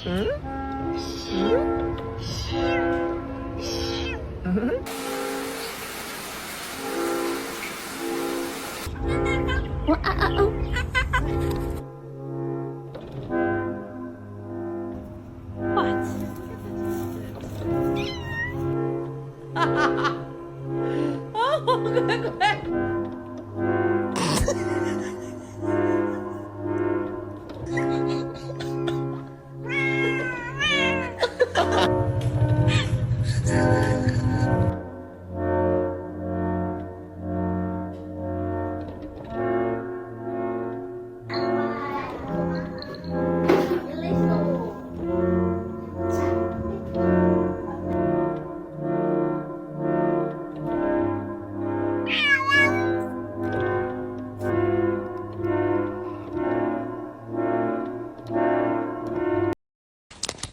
Hmm? Hmm? What? Oh, good.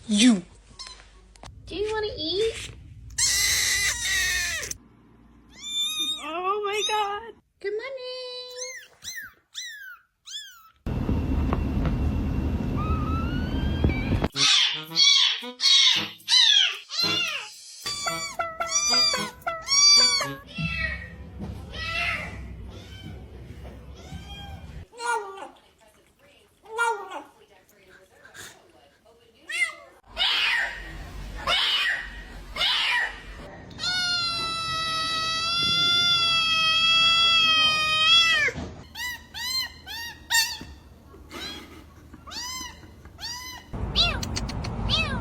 You. Do you want to eat? Oh my God. Good morning.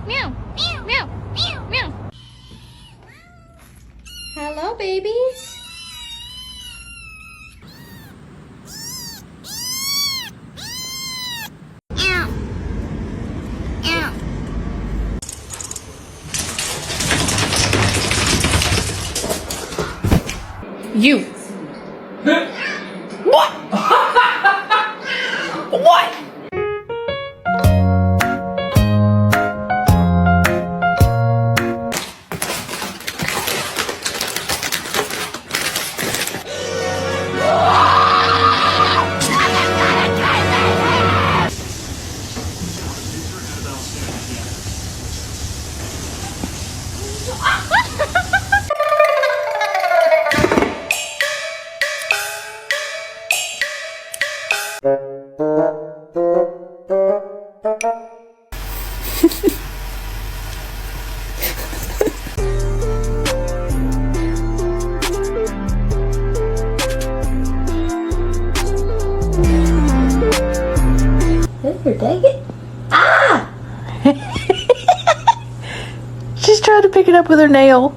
Meow, meow, meow, meow, meow. Hello, babies. You. What? What? Here, take it. Ah! She's trying to pick it up with her nail.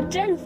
Jen's.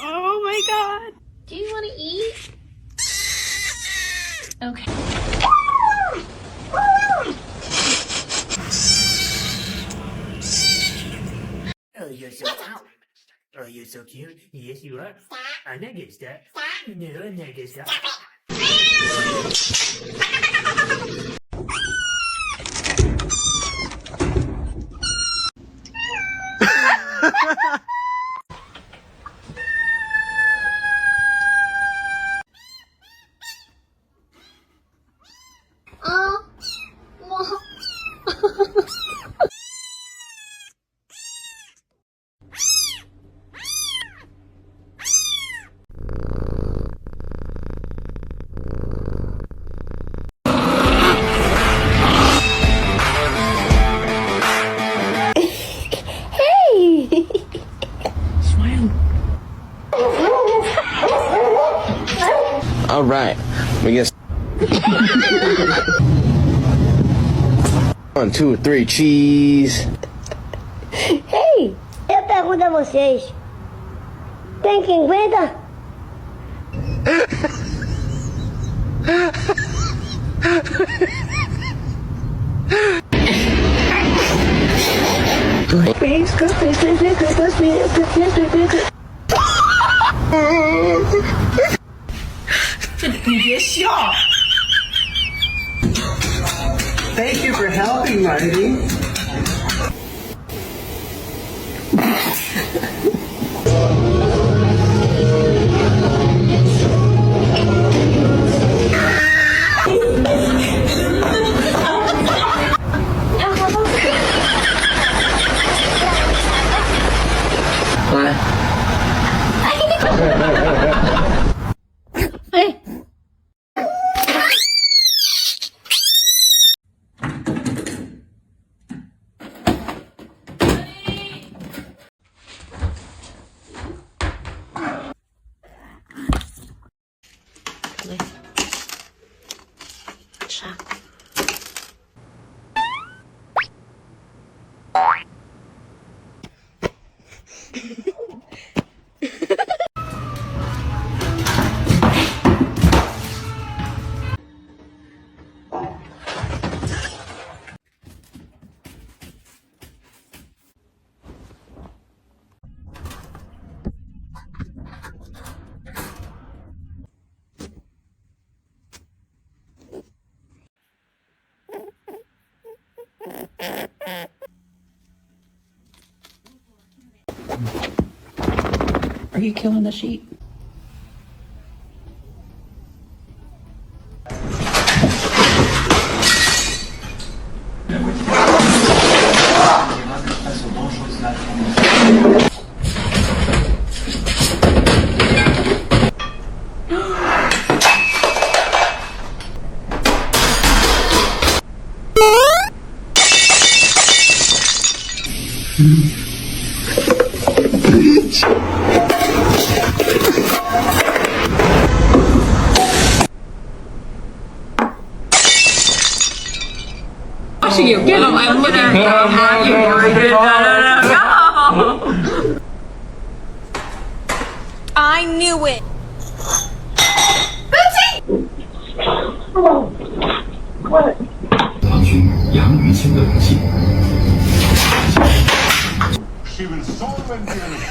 Oh my God. Do you want to eat? Okay. Oh, you're so cute. Oh, you're so cute. Yes, you are. I noticed that. No, I noticed that. right. We get 1, 2, 3, cheese. Ei, eu pergunto a vocês, tem quem aguenta? Thank you for helping, Marty. Are you killing the sheep? Watching you. Get him. I'm looking at you. No. I knew it. She was so entertaining.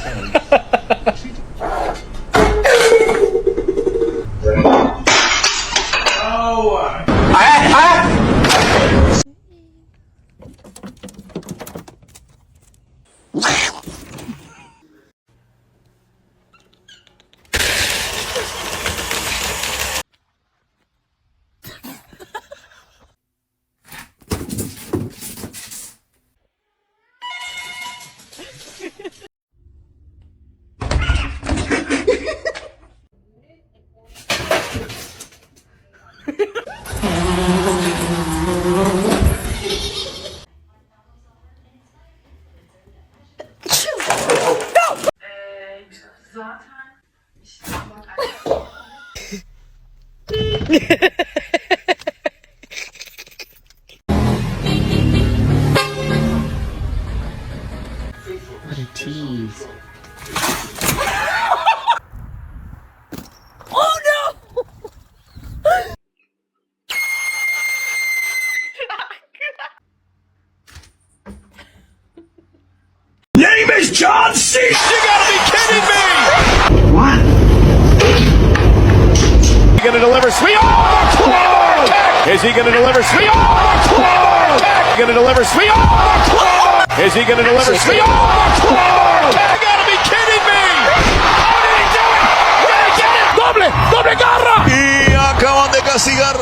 What a tease. Name is John C. You gotta be kidding me! What? Is he gonna deliver sweet? Oh, is he gonna deliver sweet? Oh, is he gonna deliver sweet? Oh, is he gonna deliver sweet? Oh, you gotta be kidding me! How did he do it? Did he get it? Doble garra! Y acaban de castigar.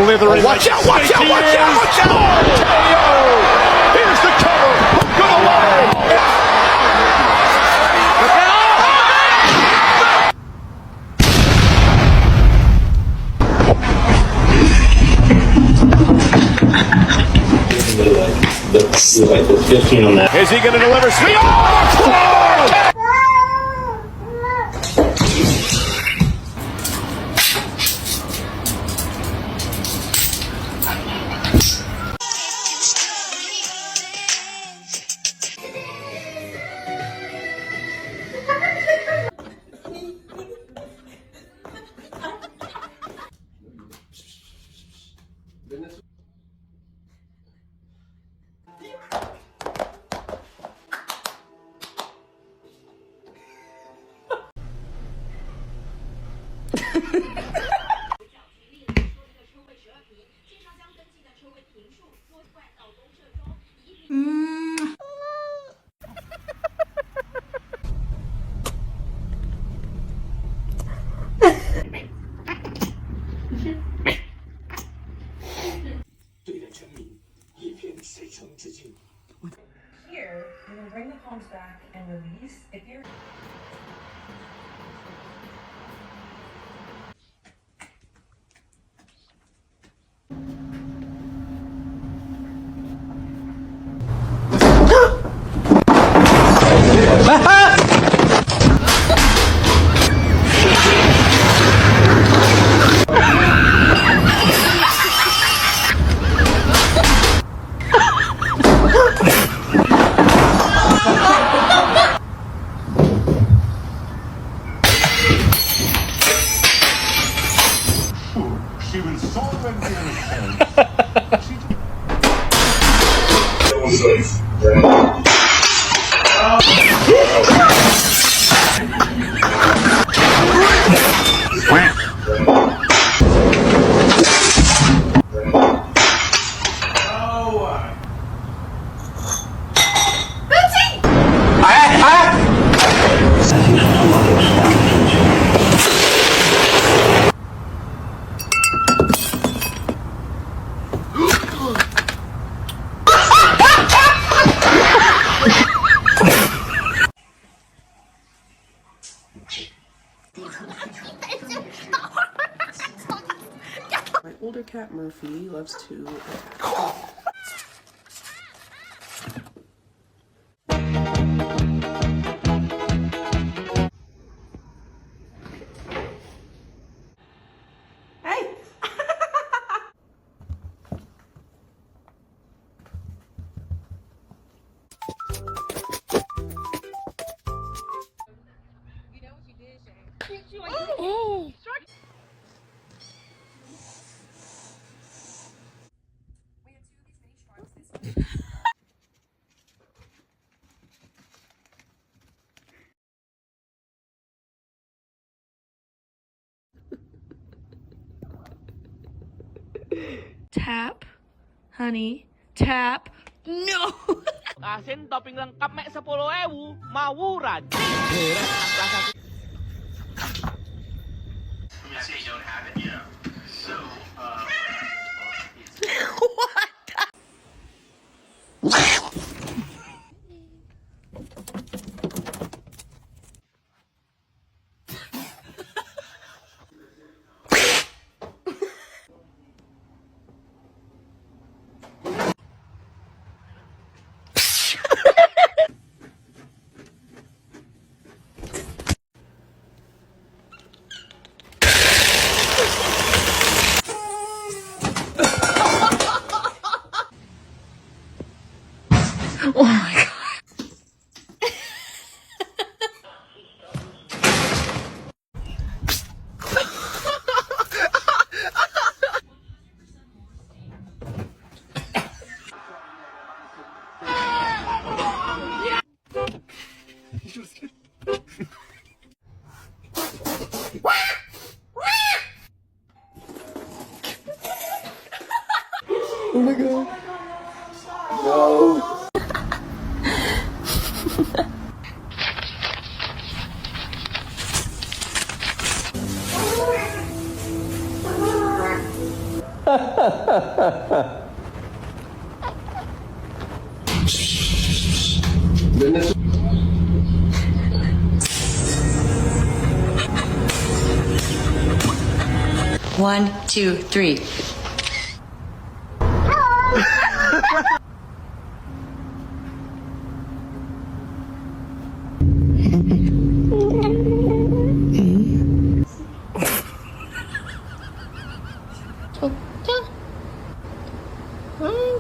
Watch out, watch out, watch out, watch out! Here's the cover. Good away. Like 15 on that. Is he going to deliver? Oh! Here, you can bring the palms back and release. If you're She was so My older cat Murphy loves to attack. Tap, honey, tap. No. Asin topping lengkap mek 10.000 mawuran. Oh my god. Oh my god. No. 1, 2, 3.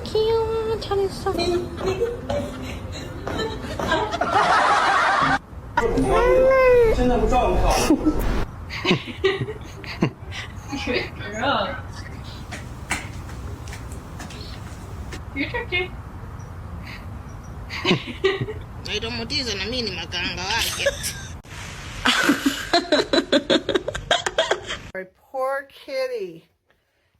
귀여워. 잘했어. Good girl. You're tricky. Naitomotiza na mimi ni makanga wake. Hey,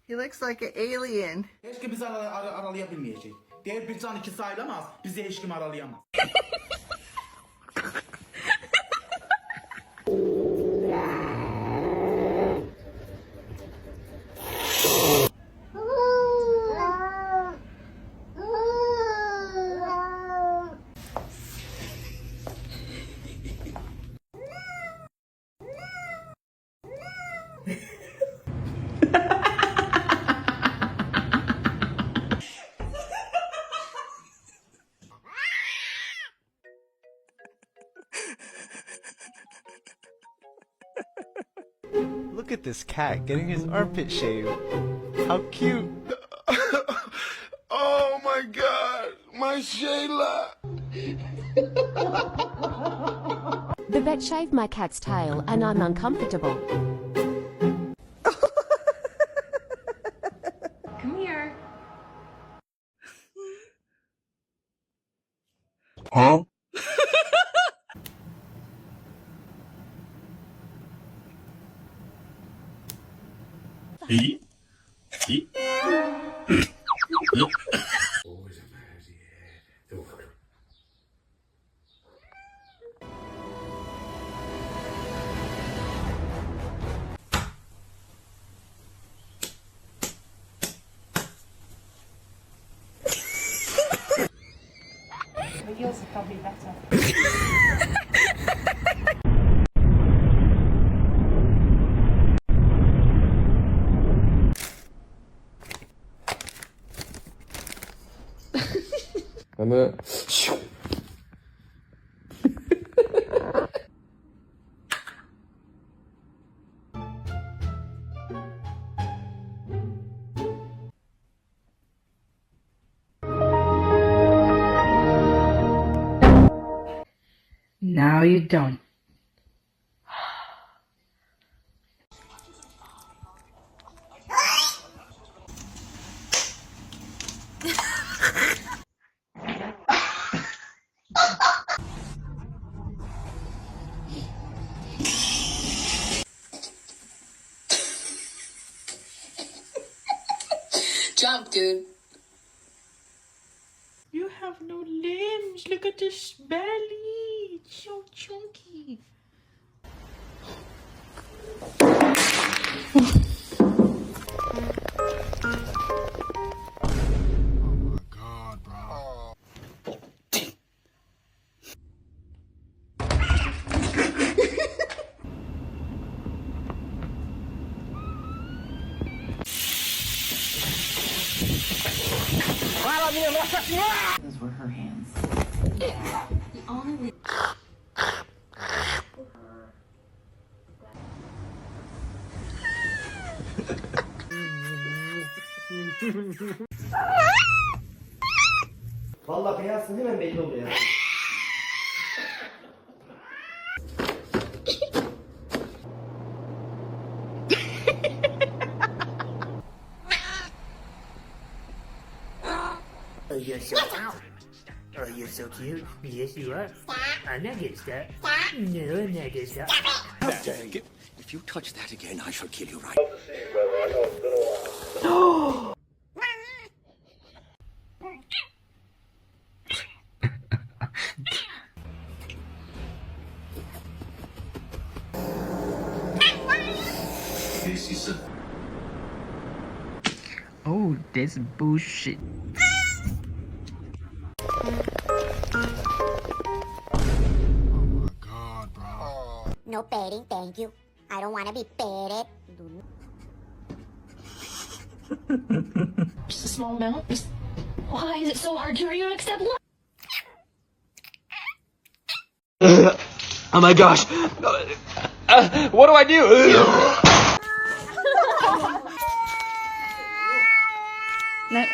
he looks like an alien. Hiç kim bizi aralayabilmeyecek. Diğer bir can iki sayılamaz. Bizi hiç kim aralayamaz. Look at this cat getting his armpit shaved. How cute. Oh my God, my Shayla. The vet shaved my cat's tail and I'm uncomfortable. Come here. Huh? But yours are probably better. And then, Now you don't. Jump, dude. You have no limbs. Look at this belly. It's so chunky. Those were her hands. The only Vallahi beyazsın hemen belli oluyor. Oh, you're so Oh, you're so cute. Yes, you are. I'm not gonna stop. No, I'm not gonna stop. Dang it. If you touch that again, I shall kill you right. Oh, that's bullshit. No petting, thank you. I don't want to be petted. Just a small amount. Why is it so hard for you to accept love? Oh my gosh. What do I do? No.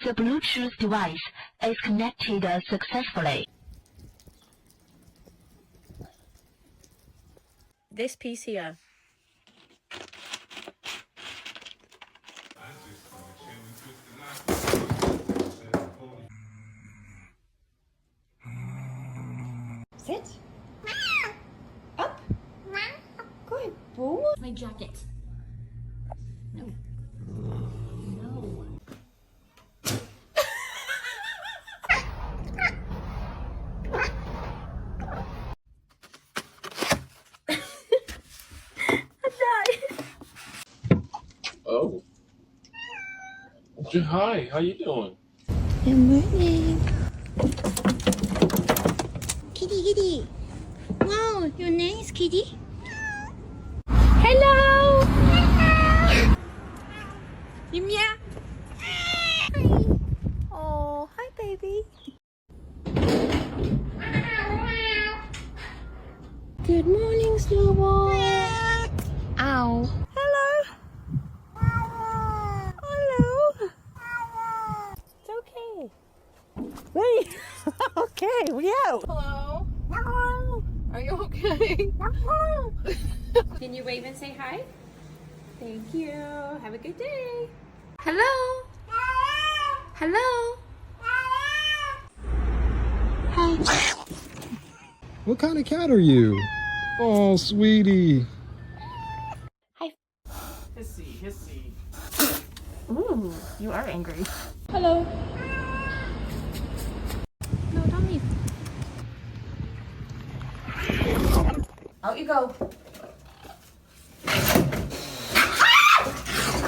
The Bluetooth device is connected successfully. This piece here. Sit. Up. Good boy. My jacket. No. No. Oh. Hi, how you doing? Good morning. Kitty, kitty. Wow, your name is Kitty? Hello! Yumya. Oh, hi, baby. Good morning, Snowball. Ow. Hello. Hello. It's okay. Wait. Okay, we out. Hello. Hello. Are you okay? Can you wave and say hi? Thank you. Have a good day. Hello. Hello. Hi. What kind of cat are you? Oh, sweetie. Hi. Hissy, hissy. Ooh, you are angry. Hello. No, don't leave. Out you go.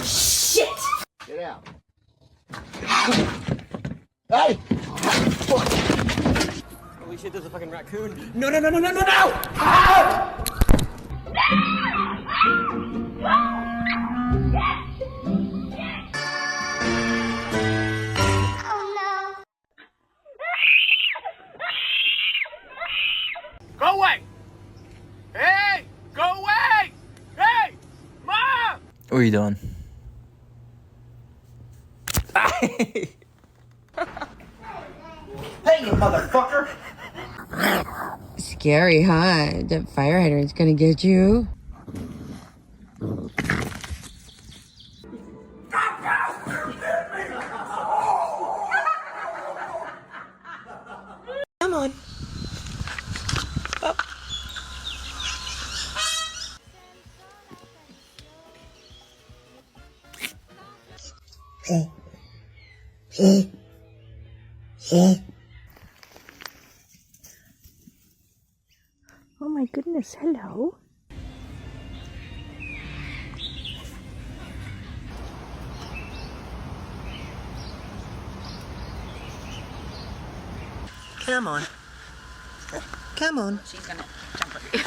Shit! Get out. Hey! Holy shit, there's a fucking raccoon. No, no, no, no, no, no, no! Ah! Go away! Hey! Go away! Hey! Mom! What are you doing? Hey, you motherfucker! Scary, huh? That fire hydrant's gonna get you. Come on. Up. Oh my goodness, hello. Come on. Come on. She's gonna jump over you.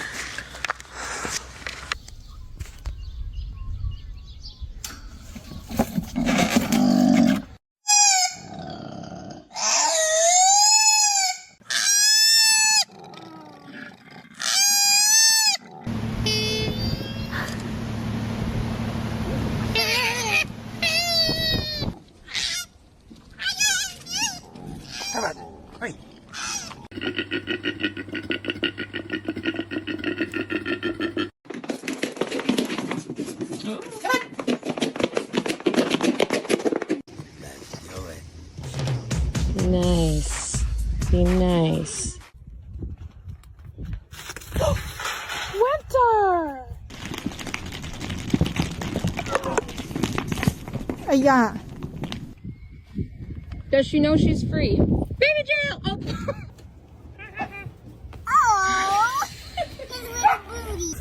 Come on. Hey. Nice. Be nice. Winter! Yeah. Does she know she's free? Baby jail! Oh. Aww! His little booty.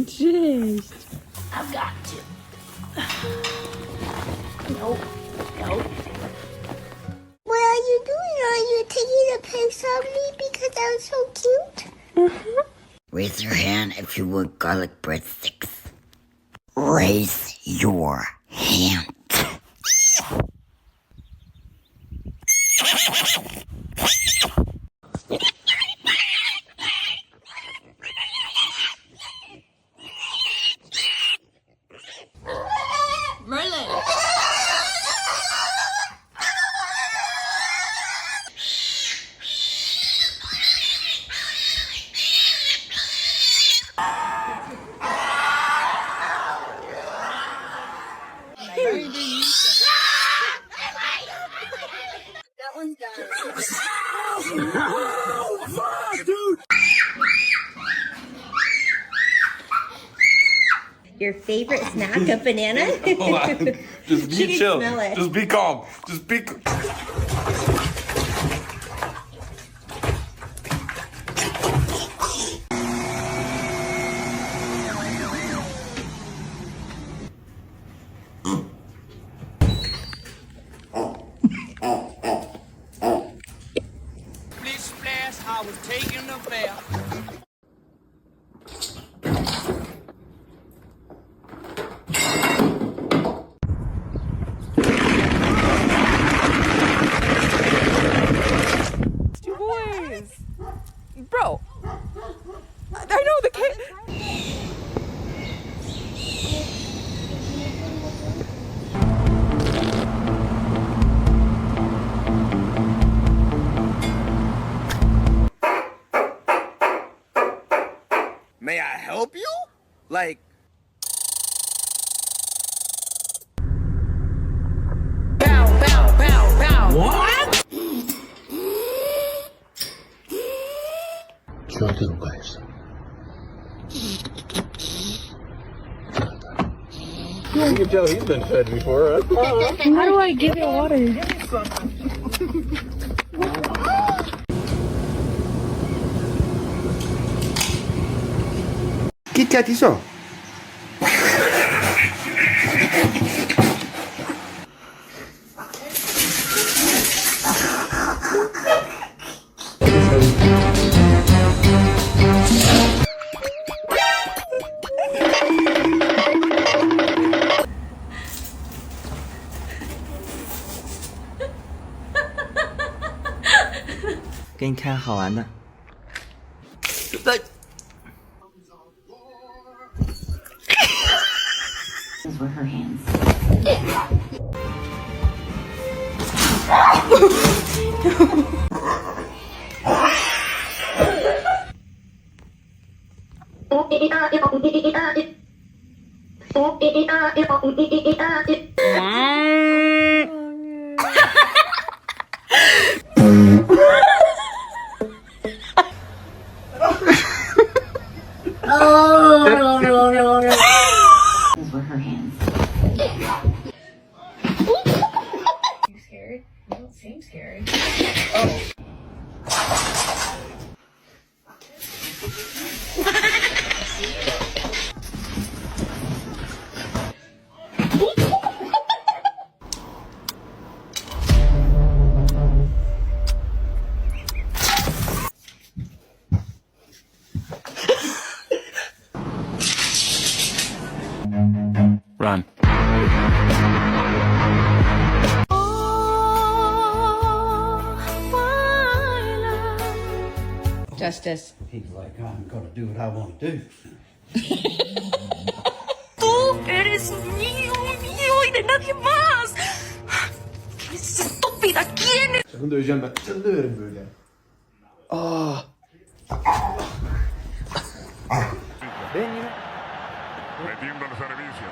Just. I've got you. No. No. What are you doing? Are you taking a pic of me because I'm so cute? Raise your hand if you want garlic breadsticks. Raise your hand. Your favorite snack, a banana? Hold on. Just She be can chill. smell it. Just be calm. Just be. Big splash, I was taking a bath. Two boys. Bro. I know the kid. May I help you? Like, Bow, bow, bow, bow. what? 저한테 누가 했어? You can tell he's been fed before. How do I give it water? 키티야 있어.给你看好玩的。 Those were her hands. Those were her hands. You scared? You don't seem scared. Oh. Run. Justice. He's like, I'm gonna do what I want to do. Tú eres mío, mío y de nadie más. ¿Qué estúpida? ¿Quién es? Sakın döveceğim ben. Sakın döverim böyle. Aa. Metiendo el servicio.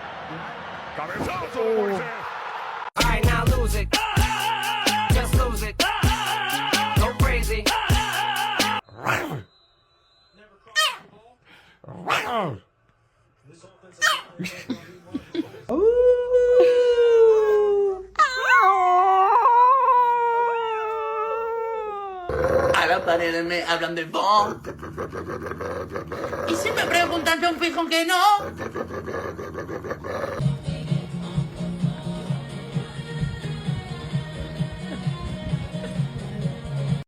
Cabezazo. All right, now lose it. Just lose it. Go crazy. A las paredes me hablan de vos. Y si me preguntan, yo fijo que no.